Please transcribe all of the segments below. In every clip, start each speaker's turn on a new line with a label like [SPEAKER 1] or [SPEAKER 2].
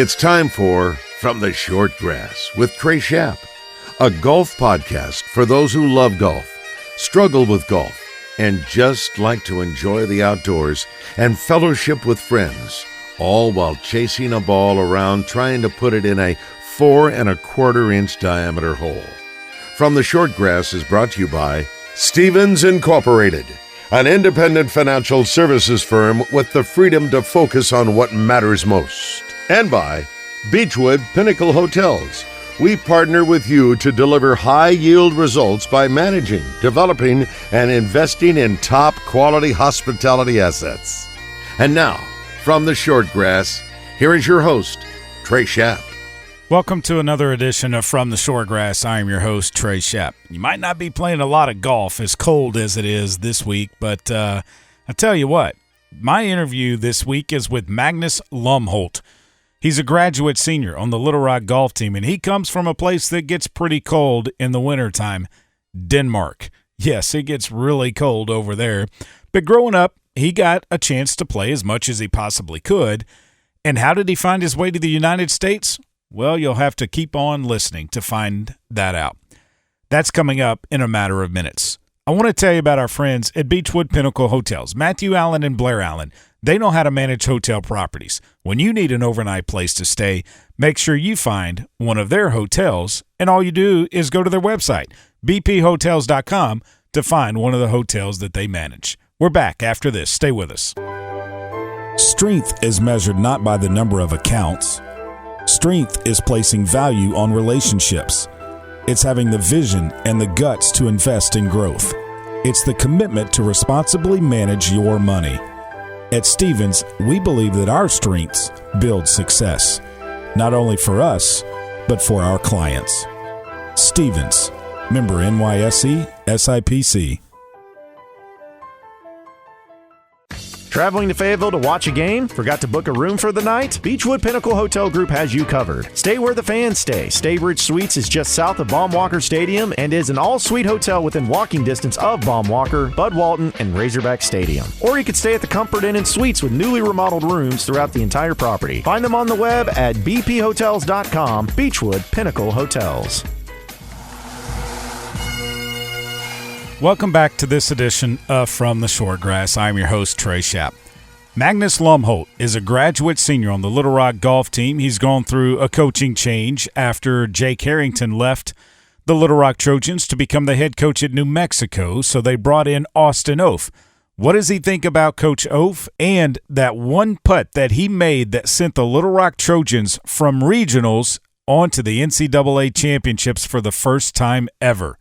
[SPEAKER 1] It's time for From the Short Grass with Trey, a golf podcast for those who love golf, struggle with golf, and just like to enjoy the outdoors and fellowship with friends, all while chasing a ball around trying to put it in a 4 1/4 inch diameter hole. From the Short Grass is brought to you by Stevens Incorporated, an independent financial services firm with the freedom to focus on what matters most. And by Beechwood Pinnacle Hotels. We partner with you to deliver high-yield results by managing, developing, and investing in top-quality hospitality assets. And now, from the Short Grass, here is your host, Trey.
[SPEAKER 2] Welcome to another edition of From the Short Grass. I am your host, Trey. You might not be playing a lot of golf as cold as it is this week, but I tell you what, my interview this week is with Magnus Lomholt. He's a graduate senior on the Little Rock golf team, and he comes from a place that gets pretty cold in the wintertime, Denmark. Yes, it gets really cold over there. But growing up, he got a chance to play as much as he possibly could. And how did he find his way to the United States? Well, you'll have to keep on listening to find that out. That's coming up in a matter of minutes. I want to tell you about our friends at Beechwood Pinnacle Hotels, Matthew Allen and Blair Allen. They know how to manage hotel properties. When you need an overnight place to stay, make sure you find one of their hotels, and all you do is go to their website, bphotels.com, to find one of the hotels that they manage. We're back after this. Stay with us. Strength is measured not by the number of accounts. Strength is placing value on relationships. It's having the vision and the guts to invest in growth. It's the commitment to responsibly manage your money. At Stevens, we believe that our strengths build success, not only for us, but for our clients. Stevens, member NYSE, SIPC.
[SPEAKER 3] Traveling to Fayetteville to watch a game? Forgot to book a room for the night? Beechwood Pinnacle Hotel Group has you covered. Stay where the fans stay. Staybridge Suites is just south of Baum-Walker Stadium and is an all-suite hotel within walking distance of Baum-Walker, Bud Walton, and Razorback Stadium. Or you could stay at the Comfort Inn and Suites with newly remodeled rooms throughout the entire property. Find them on the web at bphotels.com. Beechwood Pinnacle Hotels.
[SPEAKER 2] Welcome back to this edition of From the Short Grass. I'm your host, Trey. Magnus Lomholt is a graduate senior on the Little Rock golf team. He's gone through a coaching change after Jake Harrington left the Little Rock Trojans to become the head coach at New Mexico, so they brought in Austin Oaf. What does he think about Coach Oaf and that one putt that he made that sent the Little Rock Trojans from regionals onto the NCAA championships for the first time ever?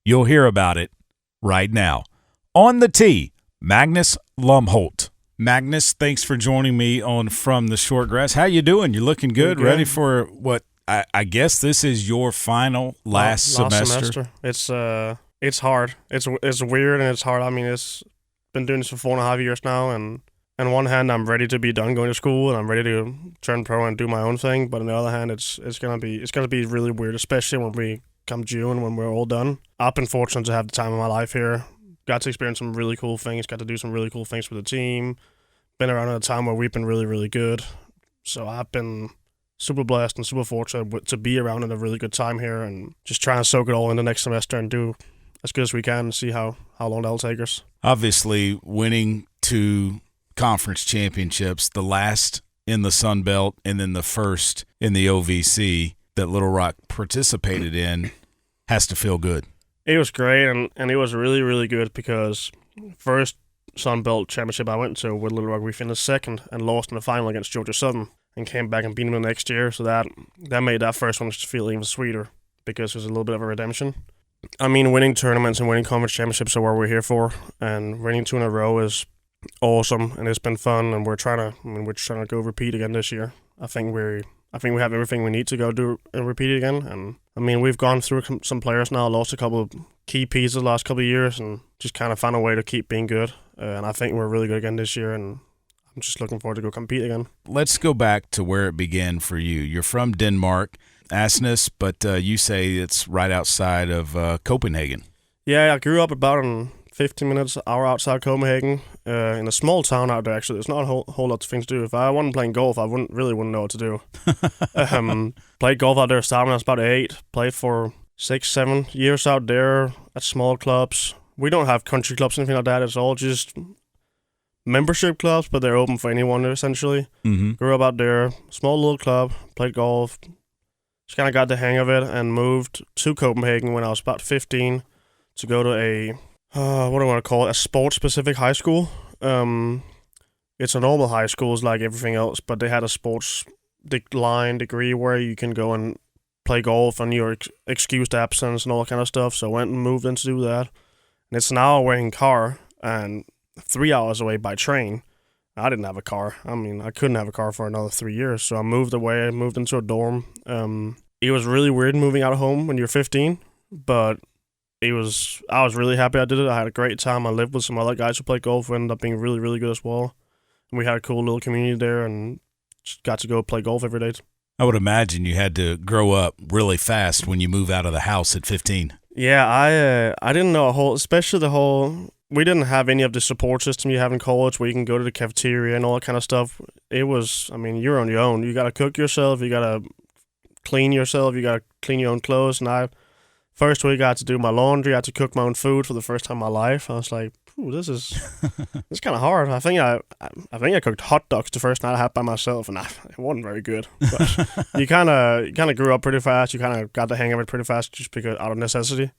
[SPEAKER 2] You'll hear about it right now. On the tee, Magnus Lomholt. Magnus, thanks for joining me on From the Short Grass. How you doing? You're looking good. Ready for what I guess this is your final last semester.
[SPEAKER 4] It's hard. It's weird and it's hard. I mean, it's been doing this for 4.5 years now, and on one hand, I'm ready to be done going to school and I'm ready to turn pro and do my own thing. But on the other hand, it's gonna be really weird, especially when we come June when we're all done. I've been fortunate to have the time of my life here. Got to experience some really cool things. Got to do some really cool things for the team. Been around at a time where we've been really, really good. So I've been super blessed and super fortunate to be around at a really good time here and just trying to soak it all in the next semester and do as good as we can and see how long that'll take us.
[SPEAKER 2] Obviously, winning 2 conference championships, the last in the Sun Belt and then the first in the OVC that Little Rock participated in, has to feel good.
[SPEAKER 4] It was great, and it was really, really good because first Sun Belt championship I went to with Little Rock, we finished second and lost in the final against Georgia Southern and came back and beat them the next year. So that made that first one just feel even sweeter because it was a little bit of a redemption. I mean, winning tournaments and winning conference championships are what we're here for, and winning 2 in a row is awesome, and it's been fun, and we're trying to go repeat again this year. I think we have everything we need to go do and repeat it again. And I mean, we've gone through some players now, lost a couple of key pieces the last couple of years, and just kind of found a way to keep being good. And I think we're really good again this year, and I'm just looking forward to go compete again.
[SPEAKER 2] Let's go back to where it began for you. You're from Denmark, Asnes, but you say it's right outside of Copenhagen.
[SPEAKER 4] Yeah, I grew up about 15 minutes, hour outside Copenhagen, in a small town out there. Actually, there's not a whole lot of things to do. If I wasn't playing golf, I wouldn't know what to do. Played golf out there starting when I was about 8. Played for 6-7 years out there at small clubs. We don't have country clubs or anything like that. It's all just membership clubs, but they're open for anyone essentially.
[SPEAKER 2] Mm-hmm.
[SPEAKER 4] Grew up out there, small little club, played golf. Just kind of got the hang of it and moved to Copenhagen when I was about 15 to go to a, what do I want to call it, a sports-specific high school. It's a normal high school, it's like everything else, but they had a sports line degree where you can go and play golf on your excused absence and all that kind of stuff. So I went and moved in to do that. And it's an hour away in car and 3 hours away by train. I didn't have a car. I mean, I couldn't have a car for another 3 years. So I moved away. I moved into a dorm. It was really weird moving out of home when you're 15, but I was really happy I did it. I had a great time. I lived with some other guys who played golf who ended up being really, really good as well. And we had a cool little community there and just got to go play golf every day.
[SPEAKER 2] I would imagine you had to grow up really fast when you move out of the house at 15.
[SPEAKER 4] Yeah, I didn't know we didn't have any of the support system you have in college where you can go to the cafeteria and all that kind of stuff. It was, I mean, you're on your own. You got to cook yourself. You got to clean yourself. You got to clean your own clothes. And first week I had to do my laundry. I had to cook my own food for the first time in my life. I was like, ooh, this is kind of hard. I think I cooked hot dogs the first night I had by myself, and it wasn't very good. But you kind of grew up pretty fast. You kind of got the hang of it pretty fast just because out of necessity.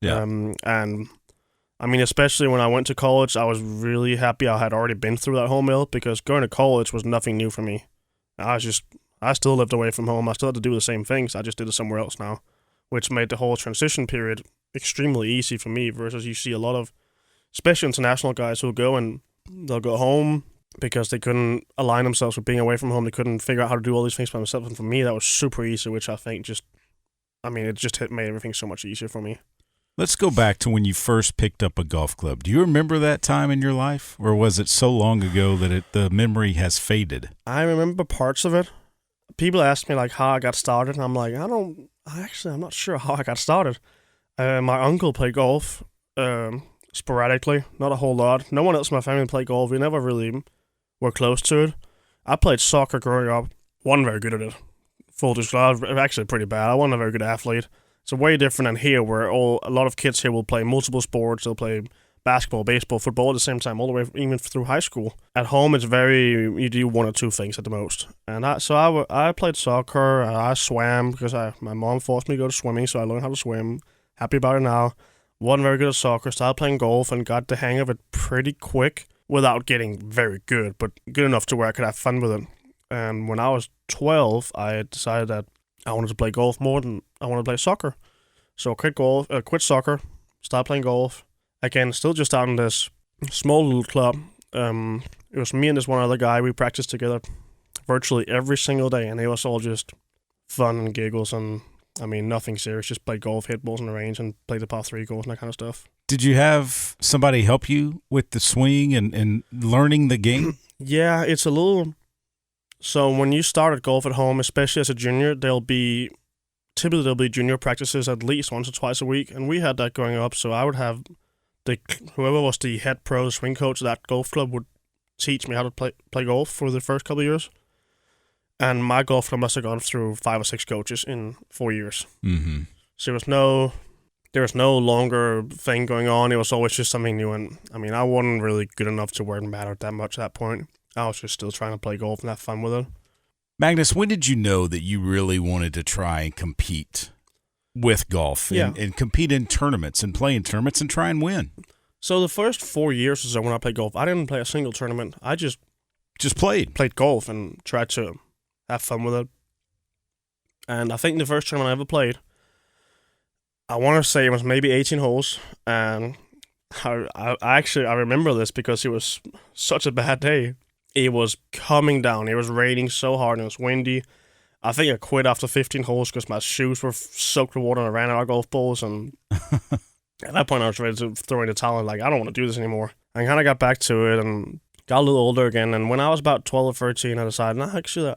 [SPEAKER 2] Yeah.
[SPEAKER 4] And I mean, especially when I went to college, I was really happy I had already been through that whole mill because going to college was nothing new for me. I still lived away from home. I still had to do the same things. I just did it somewhere else now, which made the whole transition period extremely easy for me versus you see a lot of, especially international guys who'll go and they'll go home because they couldn't align themselves with being away from home. They couldn't figure out how to do all these things by themselves. And for me, that was super easy, which I think made everything so much easier for me.
[SPEAKER 2] Let's go back to when you first picked up a golf club. Do you remember that time in your life, or was it so long ago that the memory has faded? I
[SPEAKER 4] remember parts of it. People ask me like how I got started, and I'm like, I'm not sure how I got started. My uncle played golf sporadically, not a whole lot. No one else in my family played golf. We never really were close to it. I played soccer growing up. Wasn't very good at it. Full disclosure, I was actually pretty bad. I wasn't a very good athlete. It's way different than here, where a lot of kids here will play multiple sports. They'll play basketball, baseball, football at the same time, all the way even through high school. At home, you do one or two things at the most. And I played soccer. I swam because my mom forced me to go to swimming, so I learned how to swim. Happy about it now. Wasn't very good at soccer. Started playing golf and got the hang of it pretty quick without getting very good, but good enough to where I could have fun with it. And when I was 12, I decided that I wanted to play golf more than I wanted to play soccer. So I quit soccer, started playing golf. Again, still just out in this small little club. It was me and this one other guy. We practiced together virtually every single day, and it was all just fun and giggles and, I mean, nothing serious. Just played golf, hit balls on the range, and played the par 3 golf and that kind of stuff.
[SPEAKER 2] Did you have somebody help you with the swing and learning the game?
[SPEAKER 4] Yeah, it's a little... So when you start at golf at home, especially as a junior, there'll be junior practices at least once or twice a week, and we had that growing up. So I would have whoever was the head pro swing coach of that golf club would teach me how to play golf for the first couple of years. And my golf club must have gone through 5 or 6 coaches in 4 years.
[SPEAKER 2] Mm-hmm.
[SPEAKER 4] So there was no longer thing going on. It was always just something new. And I mean, I wasn't really good enough to where it mattered that much at that point. I was just still trying to play golf and have fun with it.
[SPEAKER 2] Magnus, when did you know that you really wanted to try and compete with golf and compete in tournaments and play in tournaments and try and win?
[SPEAKER 4] So the first 4 years or so when I played golf, I didn't play a single tournament. I just played golf and tried to have fun with it. And I think the first tournament I ever played, I want to say it was maybe 18 holes, and I remember this because it was such a bad day. It was coming down. It was raining so hard and it was windy. I think I quit after 15 holes because my shoes were soaked with water and I ran out of golf balls. And at that point, I was ready to throw in the towel. Like, I don't want to do this anymore. I kind of got back to it and got a little older again. And when I was about 12 or 13, I decided,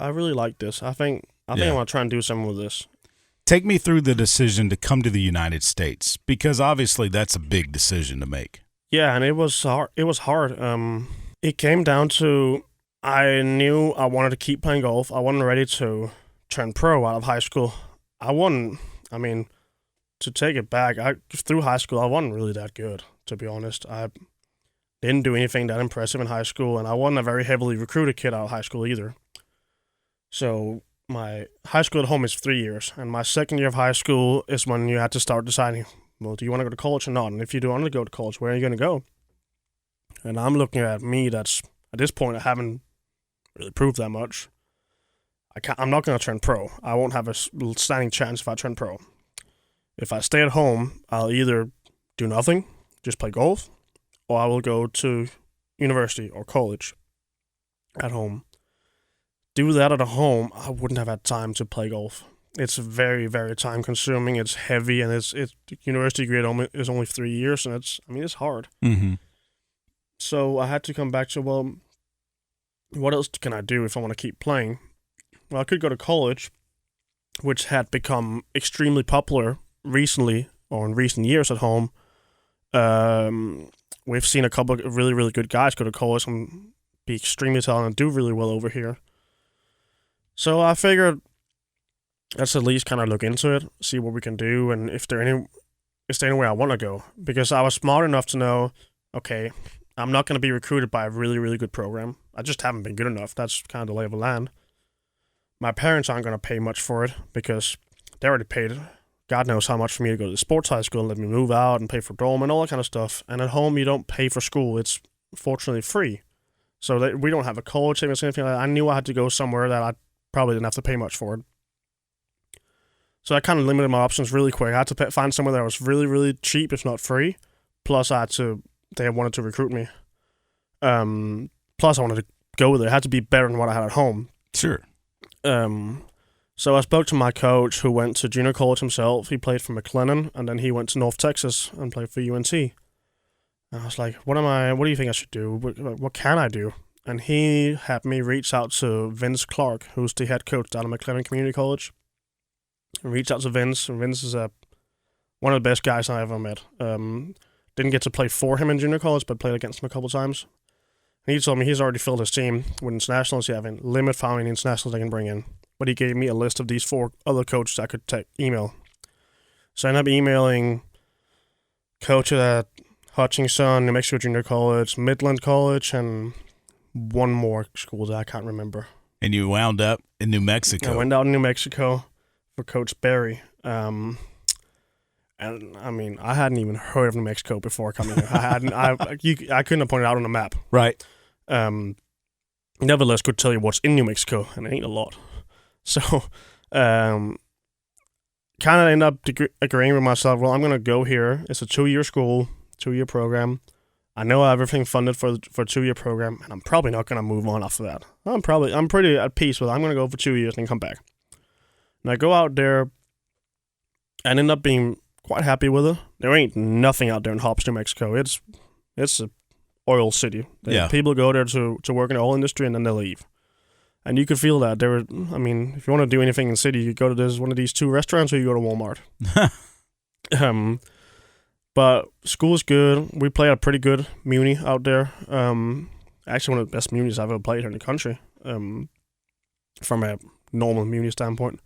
[SPEAKER 4] I really like this. I think I want to try and do something with this.
[SPEAKER 2] Take me through the decision to come to the United States, because obviously that's a big decision to make.
[SPEAKER 4] Yeah, and it was hard. It came down to I knew I wanted to keep playing golf. I wasn't ready to turn pro out of high school. To take it back, through high school, I wasn't really that good, to be honest. I didn't do anything that impressive in high school, and I wasn't a very heavily recruited kid out of high school either. So my high school at home is 3 years, and my second year of high school is when you had to start deciding, well, do you want to go to college or not? And if you do want to go to college, where are you going to go? And I'm looking at me that's, at this point, I haven't really proved that much. I'm not going to turn pro. I won't have a standing chance if I turn pro. If I stay at home, I'll either do nothing, just play golf, or I will go to university or college at home. Do that at home, I wouldn't have had time to play golf. It's very, very time consuming. It's heavy, and it's university grade is only 3 years, and it's hard.
[SPEAKER 2] Mm-hmm.
[SPEAKER 4] So I had to come back to, well, what else can I do if I want to keep playing? Well, I could go to college, which had become extremely popular recently, or in recent years at home. We've seen a couple of really, really good guys go to college and be extremely talented and do really well over here. So I figured let's at least kind of look into it, see what we can do, and is there any way I want to go? Because I was smart enough to know, okay, I'm not going to be recruited by a really, really good program. I just haven't been good enough. That's kind of the lay of the land. My parents aren't going to pay much for it because they already paid God knows how much for me to go to the sports high school and let me move out and pay for dorm and all that kind of stuff. And at home, you don't pay for school. It's fortunately free. So we don't have a college savings or anything like that. I knew I had to go somewhere that I probably didn't have to pay much for it. So I kind of limited my options really quick. I had to find somewhere that was really, really cheap, if not free. Plus, they wanted to recruit me. Plus, I wanted to go there. It had to be better than what I had at home.
[SPEAKER 2] Sure.
[SPEAKER 4] So I spoke to my coach, who went to junior college himself. He played for McLennan, and then he went to North Texas and played for UNC. And I was like, what do you think I should do? What can I do? And he had me reach out to Vince Clark, who's the head coach down at McLennan Community College. I reached out to Vince, and Vince is one of the best guys I ever met. Didn't get to play for him in junior college, but played against him a couple times. And he told me he's already filled his team with internationals. You have a limit how many internationals they can bring in. But he gave me a list of these 4 other coaches I could email. So I ended up emailing coaches at Hutchinson, New Mexico Junior College, Midland College, and one more school that I can't remember.
[SPEAKER 2] And you wound up in New Mexico.
[SPEAKER 4] I went out in New Mexico for Coach Barry. And I mean, I hadn't even heard of New Mexico before coming here. I couldn't have pointed out on the map.
[SPEAKER 2] Right.
[SPEAKER 4] Nevertheless, could tell you what's in New Mexico, and it ain't a lot. So, kind of ended up agreeing with myself, well, I'm going to go here. It's a 2-year school, 2-year program. I know I have everything funded for a 2-year program, and I'm probably not going to move on after that. I'm pretty at peace with it. I'm going to go for 2 years and then come back. And I go out there and end up being quite happy with it. There ain't nothing out there in Hobbs, New Mexico. It's a oil city.
[SPEAKER 2] Yeah.
[SPEAKER 4] People go there to work in the oil industry, and then they leave. And you could feel that. If you want to do anything in the city, you go to one of these 2 restaurants, or you go to Walmart. But school's good. We play a pretty good muni out there. Actually, one of the best munis I've ever played here in the country. From a normal muni standpoint.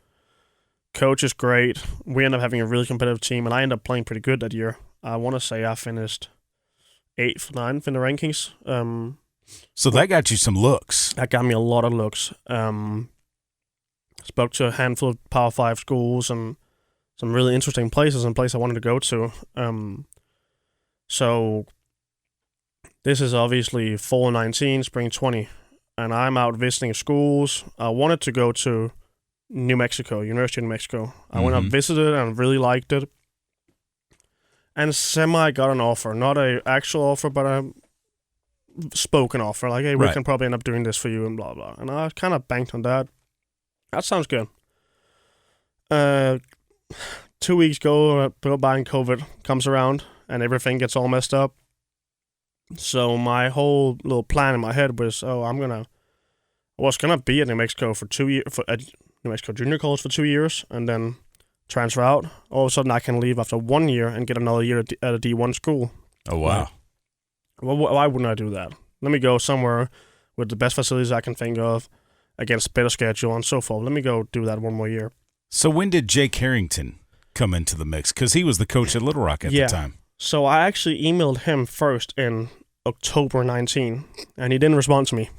[SPEAKER 4] Coach is great. We end up having a really competitive team, and I end up playing pretty good that year. I want to say I finished 8th, 9th in the rankings.
[SPEAKER 2] So that got you some looks.
[SPEAKER 4] That got me a lot of looks. Spoke to a handful of Power 5 schools and some really interesting places and places I wanted to go to. So this is obviously fall 19, spring 20, and I'm out visiting schools. I wanted to go to New Mexico, University of New Mexico. I went up, visited, and really liked it. And semi got an offer, not an actual offer, but a spoken offer. Like, hey, we can probably end up doing this for you and blah, blah. And I kind of banked on that. That sounds good. 2 weeks go by and COVID comes around and everything gets all messed up. So my whole little plan in my head was, I was gonna be at New Mexico for 2 years, at New Mexico Junior College for 2 years, and then transfer out. All of a sudden, I can leave after 1 year and get another year at a D1 school.
[SPEAKER 2] Oh wow!
[SPEAKER 4] Well, why wouldn't I do that? Let me go somewhere with the best facilities I can think of, against better schedule and so forth. Let me go do that one more year.
[SPEAKER 2] So when did Jake Harrington come into the mix? Because he was the coach at Little Rock at the time.
[SPEAKER 4] So I actually emailed him first in October 19, and he didn't respond to me,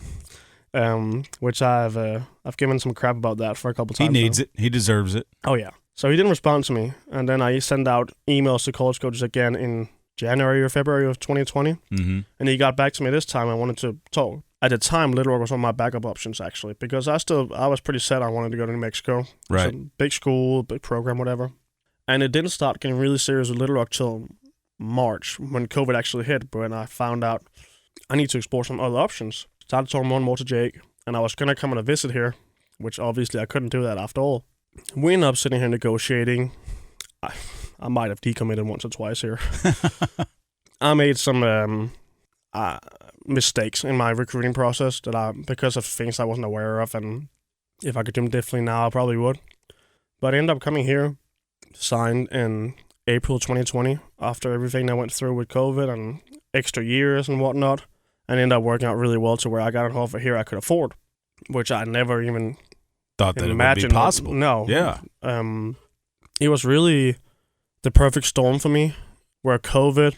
[SPEAKER 4] which I've given some crap about that for a couple times.
[SPEAKER 2] He needs it. He deserves it.
[SPEAKER 4] Oh, yeah. So he didn't respond to me, and then I sent out emails to college coaches again in January or February of 2020, and he got back to me this time. I wanted to talk. At the time, Little Rock was one of my backup options, actually, because I was pretty set I wanted to go to New Mexico.
[SPEAKER 2] Right.
[SPEAKER 4] It's a big school, big program, whatever. And it didn't start getting really serious with Little Rock till March, when COVID actually hit, but when I found out I need to explore some other options. Started talking more and more to Jake, and I was going to come on a visit here, which obviously I couldn't do that after all. We ended up sitting here negotiating. I might have decommitted once or twice here. I made some mistakes in my recruiting process because of things I wasn't aware of, and if I could do them differently now, I probably would. But I ended up coming here, signed in April 2020, after everything I went through with COVID and extra years and whatnot, and ended up working out really well to where I got an offer here I could afford, which I never even
[SPEAKER 2] thought that it would be possible.
[SPEAKER 4] No.
[SPEAKER 2] Yeah.
[SPEAKER 4] It was really the perfect storm for me, where COVID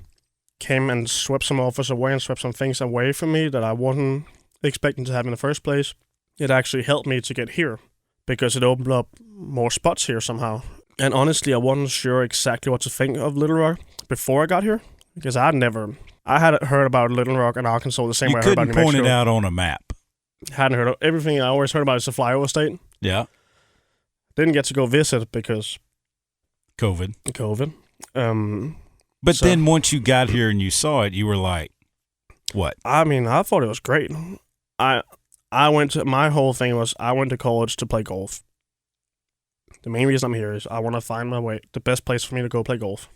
[SPEAKER 4] came and swept some offers away and swept some things away from me that I wasn't expecting to have in the first place. It actually helped me to get here because it opened up more spots here somehow. And honestly, I wasn't sure exactly what to think of Little Rock before I got here, because I hadn't heard about Little Rock and Arkansas the same way I heard about New Mexico.
[SPEAKER 2] You couldn't point it out on a map.
[SPEAKER 4] Hadn't heard of everything I always heard about is a flyover state.
[SPEAKER 2] Yeah.
[SPEAKER 4] Didn't get to go visit because
[SPEAKER 2] COVID.
[SPEAKER 4] But
[SPEAKER 2] then once you got here and you saw it, you were like, what?
[SPEAKER 4] I mean, I thought it was great. My whole thing was I went to college to play golf. The main reason I'm here is I want to find the best place for me to go play golf.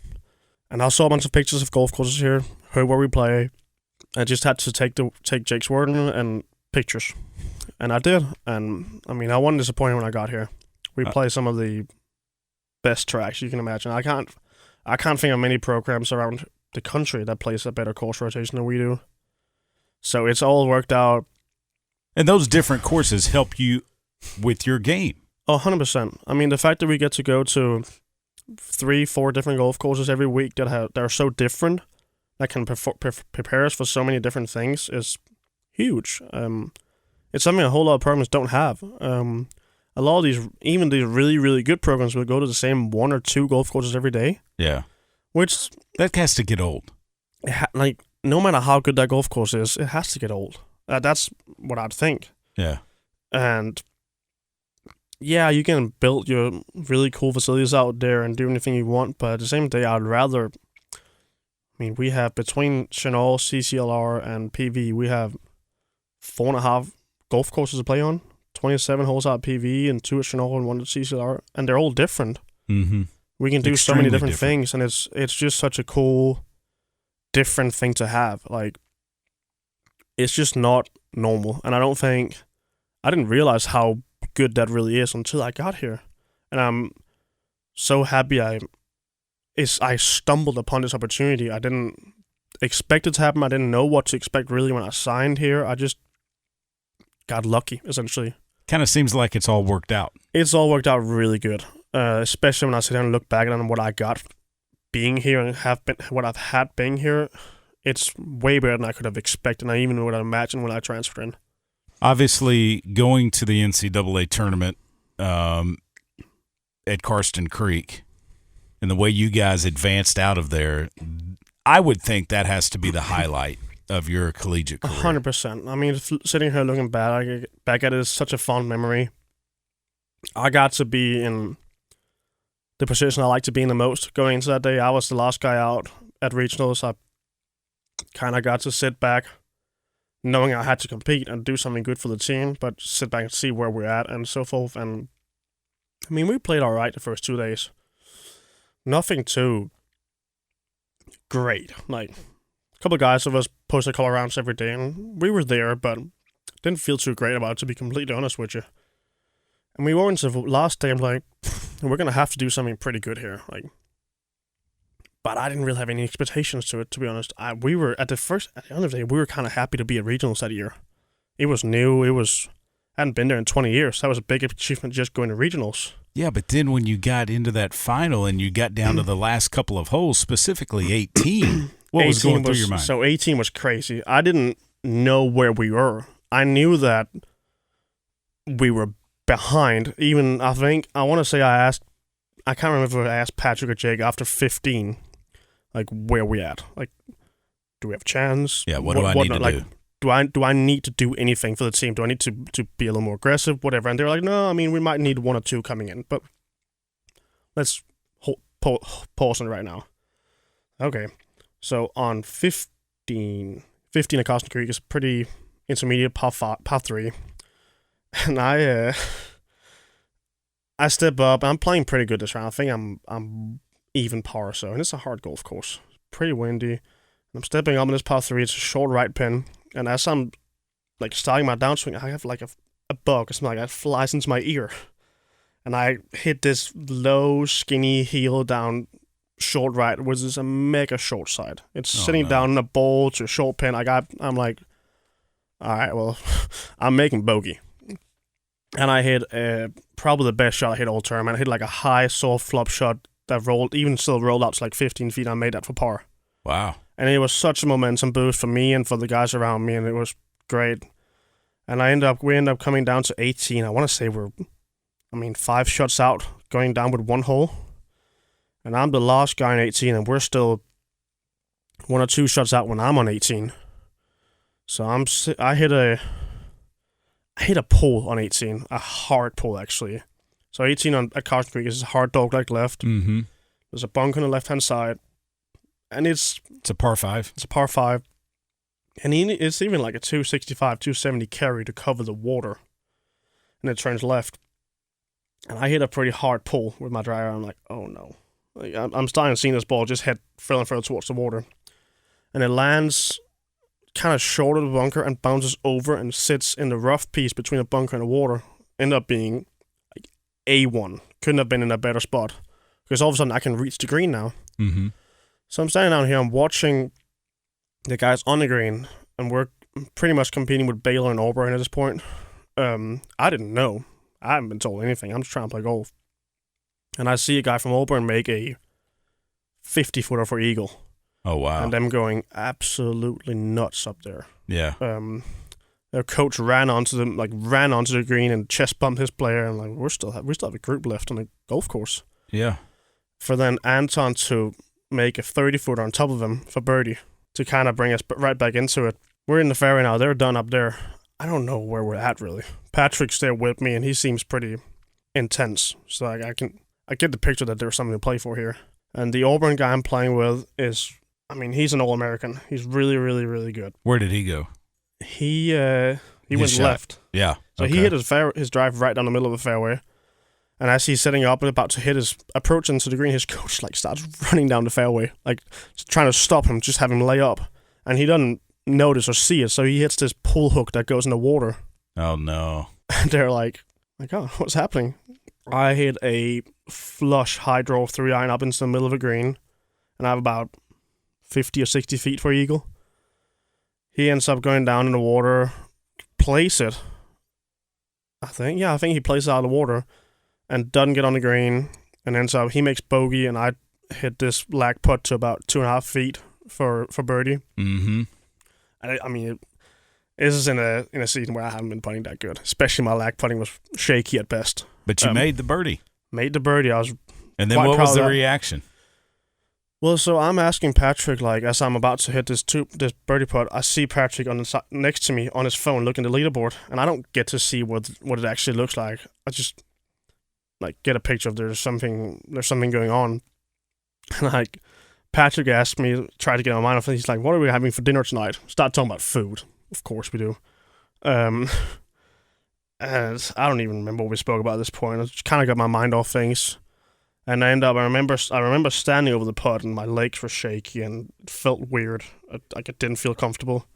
[SPEAKER 4] And I saw a bunch of pictures of golf courses here, heard where we play. I just had to take Jake's word and pictures. And I did. And I mean, I wasn't disappointed when I got here. We play some of the best tracks you can imagine. I can't think of many programs around the country that plays a better course rotation than we do. So it's all worked out.
[SPEAKER 2] And those different courses help you with your game.
[SPEAKER 4] 100%. I mean, the fact that we get to go to 3-4 different golf courses every week that are so different, that can prepare us for so many different things is huge. It's something a whole lot of programs don't have. A lot of even these really, really good programs will go to the same 1 or 2 golf courses every day.
[SPEAKER 2] Yeah.
[SPEAKER 4] Which...
[SPEAKER 2] that has to get old.
[SPEAKER 4] No matter how good that golf course is, it has to get old. That's what I'd think.
[SPEAKER 2] Yeah.
[SPEAKER 4] And... yeah, you can build your really cool facilities out there and do anything you want, but at the same day, I'd rather... I mean, we have, between Chenal, CCLR, and PV, we have 4.5 golf courses to play on. 27 holes out PV and 2 at Chenal and 1 at CCLR, and they're all different.
[SPEAKER 2] Mm-hmm.
[SPEAKER 4] We can do so many different things, and it's just such a cool, different thing to have. Like, it's just not normal, and I didn't realize how good that really is until I got here, and I'm so happy I stumbled upon this opportunity. I didn't expect it to happen. I didn't know what to expect really when I signed here. I just got lucky, essentially.
[SPEAKER 2] Kind of seems like it's all worked out.
[SPEAKER 4] It's all worked out really good, especially when I sit down and look back on what I got being here and what I've had being here. It's way better than I could have expected, and I even would have imagined when I transferred in.
[SPEAKER 2] Obviously, going to the NCAA tournament at Karsten Creek and the way you guys advanced out of there, I would think that has to be the highlight of your collegiate career.
[SPEAKER 4] 100%. I mean, sitting here looking back at it is such a fond memory. I got to be in the position I like to be in the most going into that day. I was the last guy out at regionals. I kind of got to sit back knowing I had to compete and do something good for the team, but sit back and see where we're at and so forth. And I mean, we played all right the first 2 days. Nothing too great. Like, a couple of guys of us posted a couple of rounds every day, and we were there, but didn't feel too great about it, to be completely honest with you. And we went into the last day, I'm like, we're going to have to do something pretty good here. Like, but I didn't really have any expectations to it, to be honest. We were at the end of the day, we were kind of happy to be at regionals that year. It was new. I hadn't been there in 20 years. That was a big achievement just going to regionals.
[SPEAKER 2] Yeah, but then when you got into that final and you got down to the last couple of holes, specifically 18, what was going through your mind?
[SPEAKER 4] So 18 was crazy. I didn't know where we were. I knew that we were behind. Even, I want to say I can't remember if I asked Patrick or Jake after 15, like, where we at? Like, do we have a chance?
[SPEAKER 2] Yeah, what do I need to do?
[SPEAKER 4] Do I need to do anything for the team? Do I need to be a little more aggressive? Whatever. And they were like, no, I mean, we might need 1 or 2 coming in, but let's pause on it right now. Okay. So on 15 at Carson Creek is pretty intermediate par 3. And I step up. I'm playing pretty good this round. I think I'm even par or so. And it's a hard golf course. Pretty windy. I'm stepping up in this par 3. It's a short right pin. And as I'm like starting my downswing, I have like a bug or something like that flies into my ear. And I hit this low, skinny heel down short right, which is a mega short side. It's sitting down in a bowl to a short pin. I'm like, all right, well, I'm making bogey. And I hit probably the best shot I hit all tournament. I hit like a high, soft flop shot that rolled out to like 15 feet. I made that for par.
[SPEAKER 2] Wow.
[SPEAKER 4] And it was such a momentum boost for me and for the guys around me, and it was great. And we end up coming down to 18. I want to say 5 shots out, going down with 1 hole. And I'm the last guy on 18, and we're still 1 or 2 shots out when I'm on 18. So I hit a pull on 18, a hard pull actually. So 18 at Carson Creek is a hard dog-leg left.
[SPEAKER 2] Mm-hmm.
[SPEAKER 4] There's a bunk on the left-hand side. And it's
[SPEAKER 2] a par 5.
[SPEAKER 4] It's a par 5. And it's even like a 265, 270 carry to cover the water. And it turns left. And I hit a pretty hard pull with my driver. I'm like, oh no. Like, I'm starting to see this ball just head further and further towards the water. And it lands kind of short of the bunker and bounces over and sits in the rough piece between the bunker and the water. Ended up being like A1. Couldn't have been in a better spot. Because all of a sudden I can reach the green now.
[SPEAKER 2] Mm-hmm.
[SPEAKER 4] So I'm standing down here, I'm watching the guys on the green, and we're pretty much competing with Baylor and Auburn at this point. I didn't know. I haven't been told anything. I'm just trying to play golf. And I see a guy from Auburn make a 50-footer for eagle.
[SPEAKER 2] Oh, wow.
[SPEAKER 4] And them going absolutely nuts up there.
[SPEAKER 2] Yeah.
[SPEAKER 4] Their coach ran onto the green and chest bumped his player, and like we still have a group left on the golf course.
[SPEAKER 2] Yeah.
[SPEAKER 4] For then Anton to make a 30-footer on top of him for birdie to kind of bring us right back into it. We're in the fairway now. They're done up there. I don't know where we're at, really. Patrick's there with me, and he seems pretty intense. So I get the picture that there's something to play for here. And the Auburn guy I'm playing with he's an All-American. He's really, really, really good.
[SPEAKER 2] Where did he go?
[SPEAKER 4] He went left.
[SPEAKER 2] Yeah.
[SPEAKER 4] So he hit his drive right down the middle of the fairway. And as he's setting up and about to hit his approach into the green, his coach starts running down the fairway, trying to stop him, just have him lay up. And he doesn't notice or see it, so he hits this pull hook that goes in the water.
[SPEAKER 2] Oh, no.
[SPEAKER 4] And they're like, oh, what's happening? I hit a flush high draw 3-iron up into the middle of a green, and I have about 50 or 60 feet for eagle. He ends up going down in the water, plays it. I think he plays it out of the water. And doesn't get on the green, and ends up he makes bogey, and I hit this lag putt to about 2.5 feet for birdie.
[SPEAKER 2] Mm-hmm.
[SPEAKER 4] This is in a season where I haven't been putting that good. Especially my lag putting was shaky at best.
[SPEAKER 2] But you made the birdie.
[SPEAKER 4] Made the birdie. I was.
[SPEAKER 2] And then what was the reaction?
[SPEAKER 4] Well, so I'm asking Patrick, as I'm about to hit this birdie putt, I see Patrick on the side, next to me on his phone looking at the leaderboard, and I don't get to see what it actually looks like. I just get a picture of there's something going on. And Patrick asked me, tried to get my mind off it. He's like, what are we having for dinner tonight? Start talking about food. Of course we do. And I don't even remember what we spoke about at this point. I just kind of got my mind off things. And I remember standing over the putt, and my legs were shaky and it felt weird. Like it didn't feel comfortable.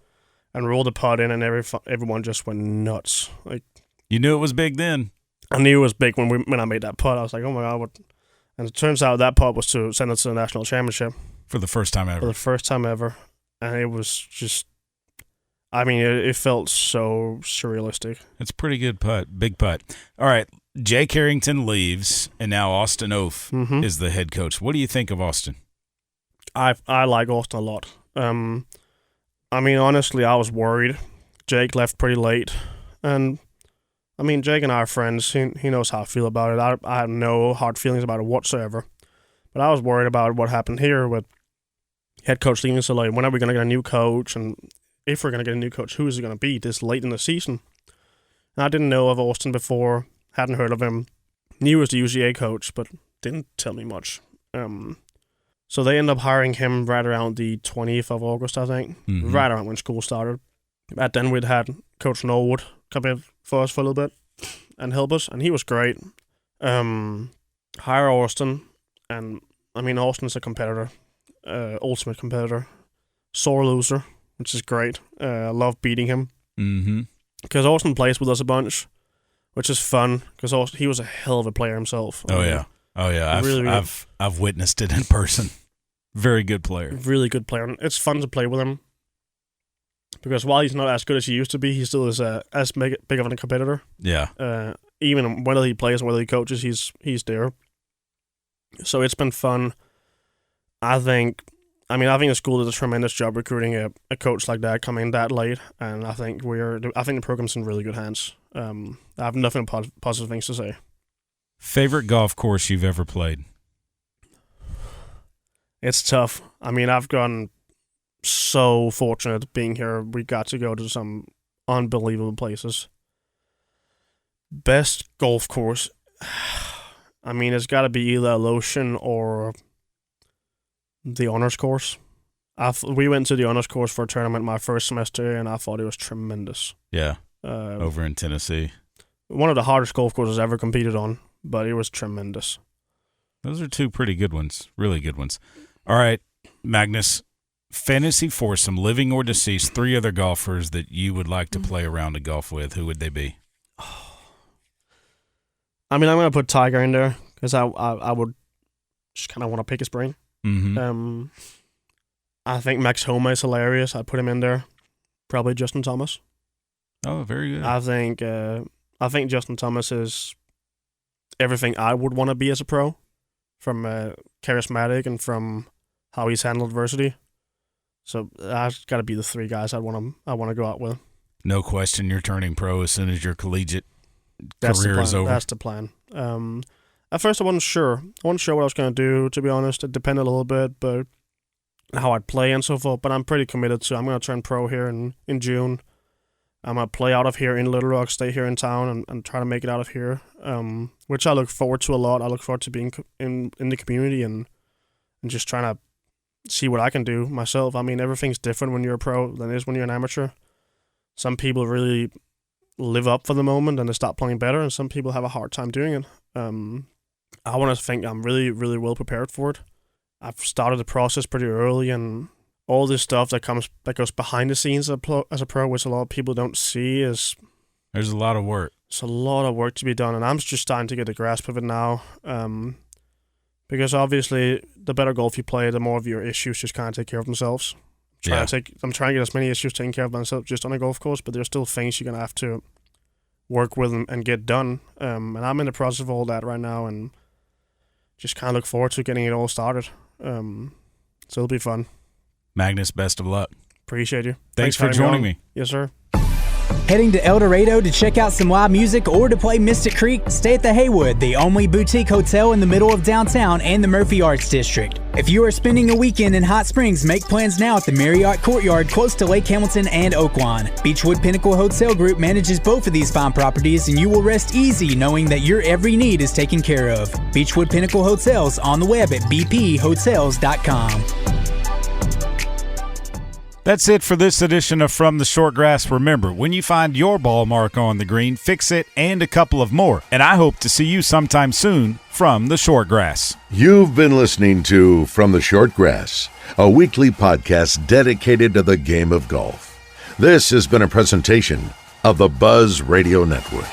[SPEAKER 4] And rolled the putt in, and everyone just went nuts.
[SPEAKER 2] You knew it was big then.
[SPEAKER 4] I knew it was big when I made that putt. I was like, oh my God, what? And it turns out that putt was to send us to the national championship.
[SPEAKER 2] For the first time ever.
[SPEAKER 4] And it was just, I mean, it felt so surrealistic.
[SPEAKER 2] It's a pretty good putt, big putt. All right, Jay Carrington leaves, and now Austin Oath is the head coach. What do you think of Austin?
[SPEAKER 4] I like Austin a lot. I mean, honestly, I was worried. Jake left pretty late, and I mean, Jake and I are friends. He knows how I feel about it. I have no hard feelings about it whatsoever. But I was worried about what happened here with head coach leaving so late. When are we going to get a new coach? And if we're going to get a new coach, who is it going to be this late in the season? And I didn't know of Austin before, hadn't heard of him. Knew he was the UGA coach, but didn't tell me much. So they ended up hiring him right around the 20th of August, I think, right around when school started. At then we'd had Coach Norwood come in for us for a little bit and help us, and he was great. Hire Austin, and I mean, Austin's a competitor, ultimate competitor, sore loser, which is great. I love beating him because Austin plays with us a bunch, which is fun because he was a hell of a player himself.
[SPEAKER 2] Oh yeah. I've witnessed it in person. Very good player.
[SPEAKER 4] Really good player. And it's fun to play with him because while he's not as good as he used to be, he still is as big of a competitor.
[SPEAKER 2] Yeah.
[SPEAKER 4] Even whether he plays and whether he coaches, he's there. So it's been fun. I think the school did a tremendous job recruiting a coach like that coming that late, and I think the program's in really good hands. I have nothing but positive things to say.
[SPEAKER 2] Favorite golf course you've ever played?
[SPEAKER 4] It's tough. I mean, I've gotten so fortunate being here. We got to go to some unbelievable places. Best golf course, I mean, it's got to be either Lotion or the honors course. We went to the honors course for a tournament my first semester, and I thought it was tremendous.
[SPEAKER 2] Yeah, over in Tennessee.
[SPEAKER 4] One of the hardest golf courses I've ever competed on, but it was tremendous.
[SPEAKER 2] Those are two pretty good ones, really good ones. All right, Magnus, fantasy foursome, living or deceased, 3 other golfers that you would like to play around a golf with. Who would they be?
[SPEAKER 4] I mean, I'm going to put Tiger in there because I would just kind of want to pick his brain. I think Max Homa is hilarious. I'd put him in there. Probably Justin Thomas.
[SPEAKER 2] Oh, very good.
[SPEAKER 4] I think Justin Thomas is everything I would want to be as a pro, from charismatic and from how he's handled adversity. So that's got to be the 3 guys I want to go out with.
[SPEAKER 2] No question, you're turning pro as soon as your collegiate career is over.
[SPEAKER 4] That's the plan. At first, I wasn't sure. I wasn't sure what I was going to do, to be honest. It depended a little bit, but how I'd play and so forth. But I'm pretty committed to. I'm going to turn pro here in June. I'm going to play out of here in Little Rock, stay here in town, and try to make it out of here, which I look forward to a lot. I look forward to being in the community and just trying to see what I can do myself. I mean, everything's different when you're a pro than it is when you're an amateur. Some people really live up for the moment and they start playing better, and some people have a hard time doing it. I want to think I'm really, really well prepared for it. I've started the process pretty early, and all this stuff that goes behind the scenes as a pro, which a lot of people don't see, is
[SPEAKER 2] there's a lot of work.
[SPEAKER 4] It's a lot of work to be done, and I'm just starting to get a grasp of it now. Because obviously, the better golf you play, the more of your issues just kind of take care of themselves. I'm trying to get as many issues taken care of myself just on a golf course, but there's still things you're going to have to work with and get done. And I'm in the process of all that right now, and just kind of look forward to getting it all started. So it'll be fun.
[SPEAKER 2] Magnus, best of luck.
[SPEAKER 4] Appreciate you.
[SPEAKER 2] Thanks for joining me.
[SPEAKER 4] Yes, sir.
[SPEAKER 5] Heading to El Dorado to check out some live music or to play Mystic Creek? Stay at the Haywood, the only boutique hotel in the middle of downtown and the Murphy Arts District. If you are spending a weekend in Hot Springs, make plans now at the Marriott Courtyard close to Lake Hamilton and Oaklawn. Beechwood Pinnacle Hotel Group manages both of these fine properties, and you will rest easy knowing that your every need is taken care of. Beechwood Pinnacle Hotels on the web at bphotels.com.
[SPEAKER 2] That's it for this edition of From the Short Grass. Remember, when you find your ball mark on the green, fix it and a couple of more. And I hope to see you sometime soon from the Short Grass.
[SPEAKER 1] You've been listening to From the Short Grass, a weekly podcast dedicated to the game of golf. This has been a presentation of the Buzz Radio Network.